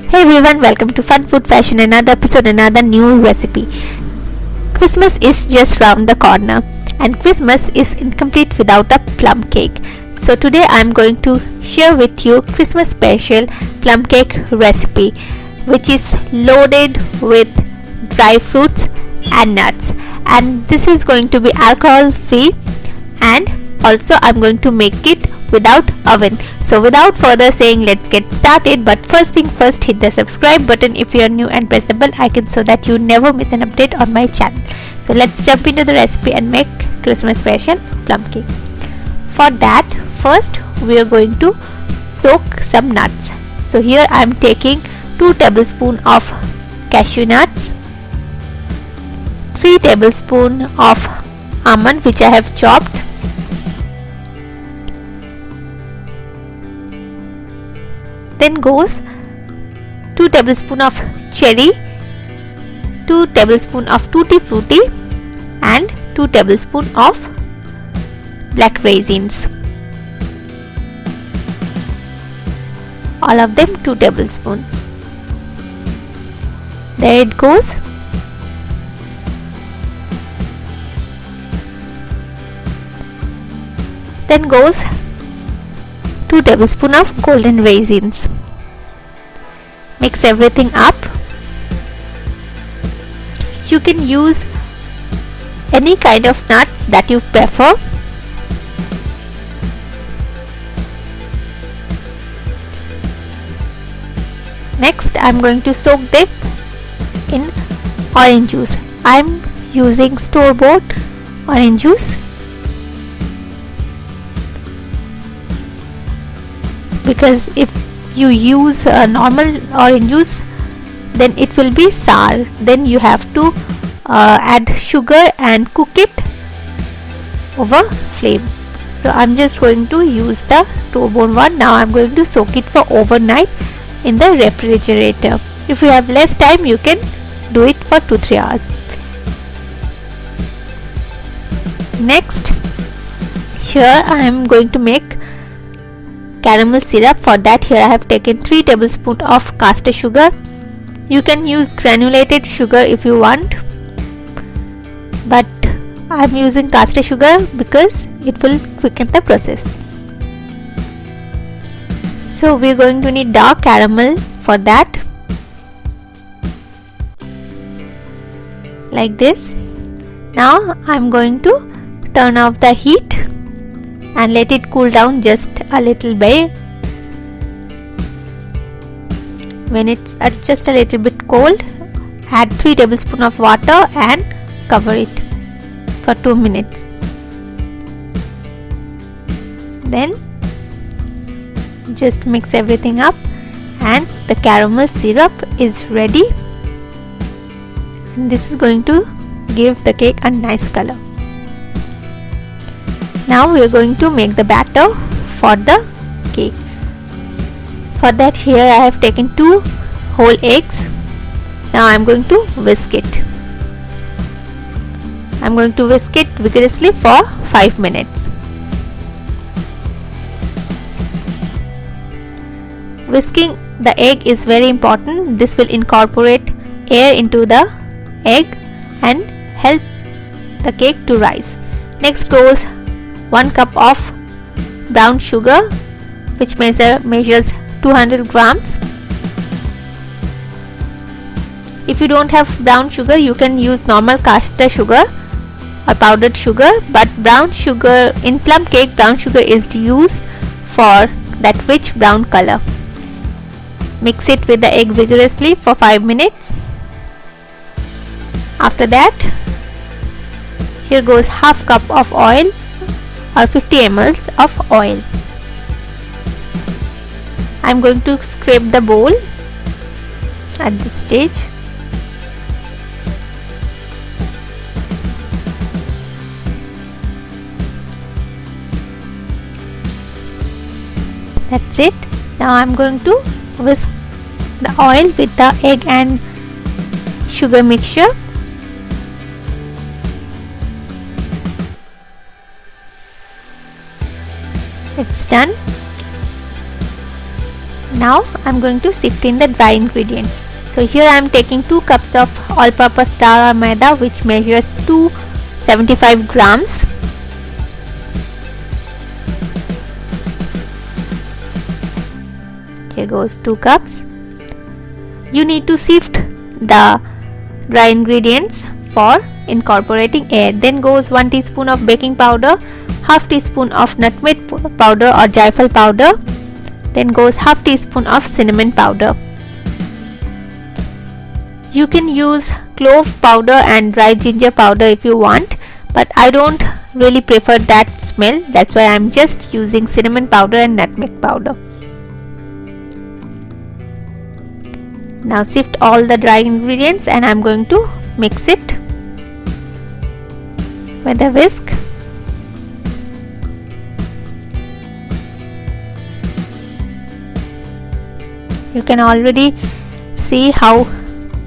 Hey everyone, welcome to Fun Food Fashion, another episode, another new recipe. Christmas is just round the corner and Christmas is incomplete without a plum cake. So today I am going to share with you Christmas special plum cake recipe, which is loaded with dry fruits and nuts, and this is going to be alcohol free, and also I'm going to make it without oven. So without further saying, let's get started. But first thing first, hit the subscribe button if you are new and press the bell icon so that you never miss an update on my channel. So let's jump into the recipe and make Christmas special plum cake. For that, first we are going to soak some nuts. So here I am taking 2 tablespoons of cashew nuts, 3 tablespoons of almond which I have chopped, then goes 2 tablespoons of cherry, 2 tablespoons of tutti frutti and 2 tablespoons of black raisins. All of them 2 tablespoons. There it goes. Then goes 2 tablespoons of golden raisins. Mix everything up. You can use any kind of nuts that you prefer. Next, I am going to soak them in orange juice. I am using store-bought orange juice because if you use normal orange juice, then it will be sour. Then you have to add sugar and cook it over flame. So I'm just going to use the store-bought one. Now I'm going to soak it for overnight in the refrigerator. If you have less time, you can do it for 2-3 hours. Next, here I am going to make caramel syrup. For that, here I have taken 3 tablespoons of caster sugar. You can use granulated sugar if you want, but I am using caster sugar because it will quicken the process. So we are going to need dark caramel for that, like this. Now I am going to turn off the heat and let it cool down just a little bit. When it's just a little bit cold, add 3 tablespoons of water and cover it for 2 minutes. Then just mix everything up and the caramel syrup is ready. And this is going to give the cake a nice color. Now we are going to make the batter for the cake. For that, here I have taken 2 whole eggs. Now I am going to whisk it. I am going to whisk it vigorously for 5 minutes. Whisking the egg is very important. This will incorporate air into the egg and help the cake to rise. Next goes 1 cup of brown sugar, which measures 200 grams. If you don't have brown sugar, you can use normal caster sugar or powdered sugar, but brown sugar in plum cake, brown sugar is used for that rich brown color. Mix it with the egg vigorously for 5 minutes. After that, here goes half cup of oil or 50 ml of oil. I am going to scrape the bowl at this stage. That's it. Now I am going to whisk the oil with the egg and sugar mixture. It's done. Now I'm going to sift in the dry ingredients. So here I am taking 2 cups of all-purpose flour or maida, which measures 275 grams. Here goes 2 cups. You need to sift the dry ingredients for incorporating air. Then goes 1 teaspoon of baking powder, half teaspoon of nutmeg powder or jaifal powder. Then goes half teaspoon of cinnamon powder. You can use clove powder and dry ginger powder if you want, but I don't really prefer that smell. That's why I'm just using cinnamon powder and nutmeg powder. Now sift all the dry ingredients and I'm going to mix it with a whisk. You can already see how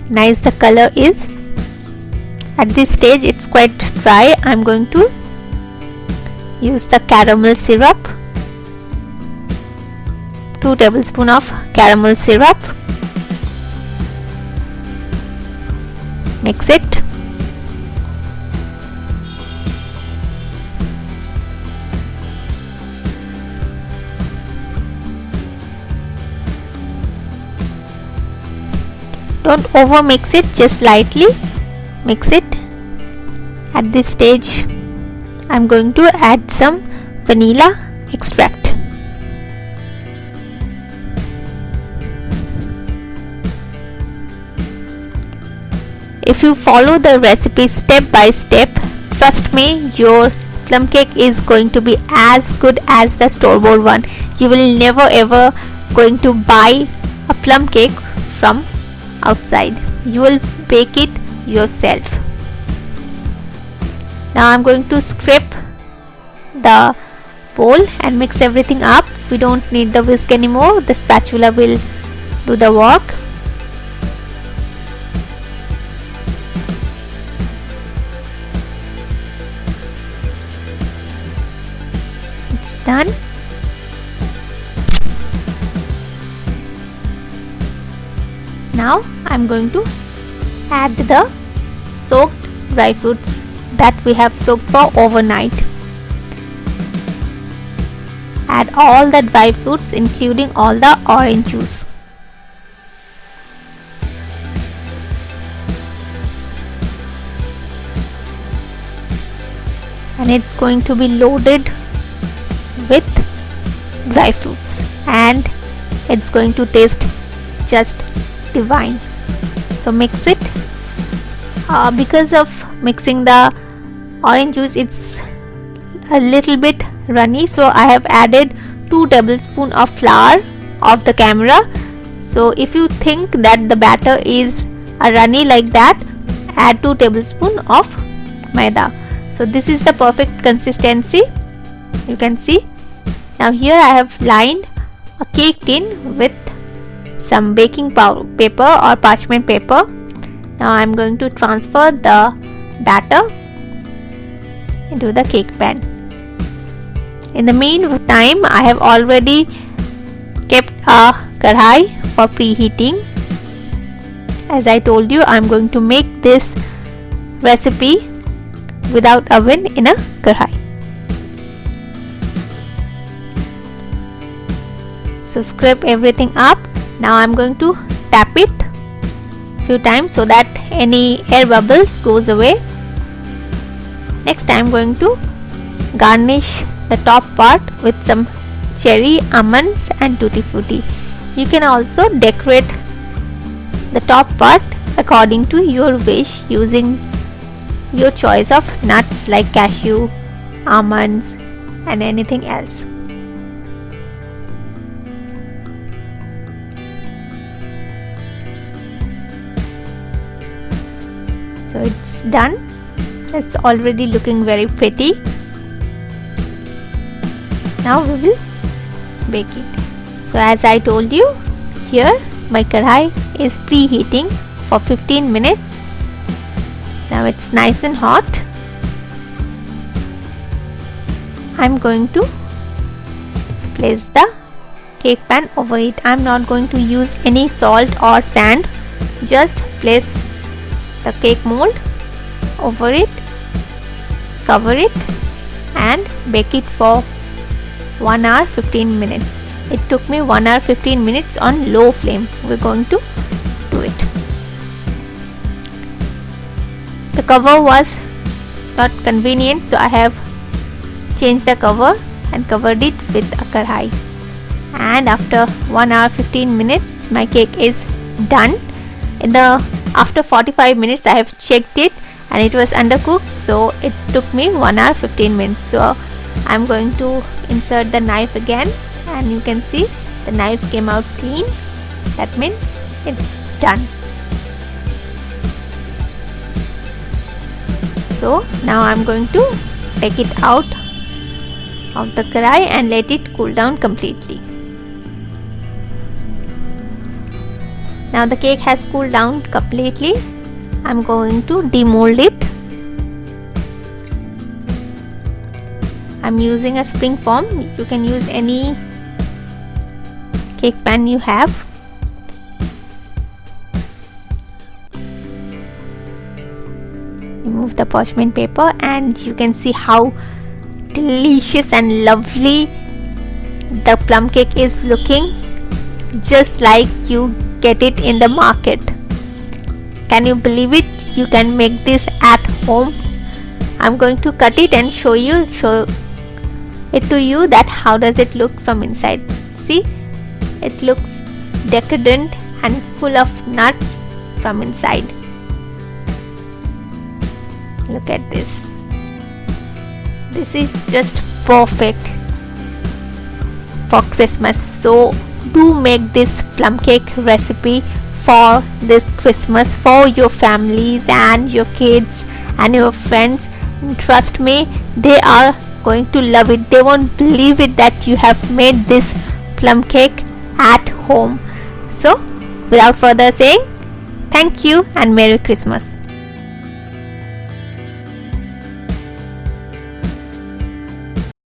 nice the color is. At this stage it's quite dry. I'm going to use the caramel syrup, 2 tablespoons of caramel syrup. Mix it. Don't over mix it, just lightly mix it. At this stage I'm going to add some vanilla extract. If you follow the recipe step by step, trust me, your plum cake is going to be as good as the store-bought one. You will never ever going to buy a plum cake from outside. You will bake it yourself. Now I'm going to scrape the bowl and mix everything up. We don't need the whisk anymore. The spatula will do the work. It's done. Now I'm going to add the soaked dry fruits that we have soaked for overnight. Add all the dry fruits including all the orange juice. And it's going to be loaded with dry fruits and it's going to taste just divine. So mix it. Because of mixing the orange juice, it's a little bit runny, so I have added 2 tablespoons of flour off the camera. So if you think that the batter is runny like that, add 2 tablespoons of maida. So this is the perfect consistency, you can see. Now here I have lined a cake tin with some baking paper or parchment paper. Now I am going to transfer the batter into the cake pan. In the meantime, I have already kept a kadhai for preheating. As I told you, I am going to make this recipe without oven in a kadhai. So scrape everything up. Now I am going to tap it few times so that any air bubbles goes away. Next I am going to garnish the top part with some cherry, almonds and tutti frutti. You can also decorate the top part according to your wish using your choice of nuts like cashew, almonds and anything else. So it's done. It's already looking very pretty. Now we will bake it. So as I told you, here my kadhai is preheating for 15 minutes. Now it's nice and hot. I'm going to place the cake pan over it. I'm not going to use any salt or sand. Just place the cake mold over it, cover it and bake it for 1 hour 15 minutes. It took me 1 hour 15 minutes on low flame. We're going to do it. The cover was not convenient, so I have changed the cover and covered it with a karai. And after 1 hour 15 minutes my cake is done. After 45 minutes I have checked it and it was undercooked, so it took me 1 hour 15 minutes. So I'm going to insert the knife again, and you can see the knife came out clean. That means it's done. So now I'm going to take it out of the karai and let it cool down completely. Now the cake has cooled down completely. I'm going to demold it. I'm using a spring foam. You can use any cake pan you have. Remove the parchment paper and you can see how delicious and lovely the plum cake is looking, just like you get it in the market. Can you believe it? You can make this at home. I'm going to cut it and show it to you that how does it look from inside. See, it looks decadent and full of nuts from inside. Look at this. This is just perfect for Christmas. So do make this plum cake recipe for this Christmas for your families and your kids and your friends. And trust me, they are going to love it. They won't believe it that you have made this plum cake at home. So without further saying, thank you and Merry Christmas.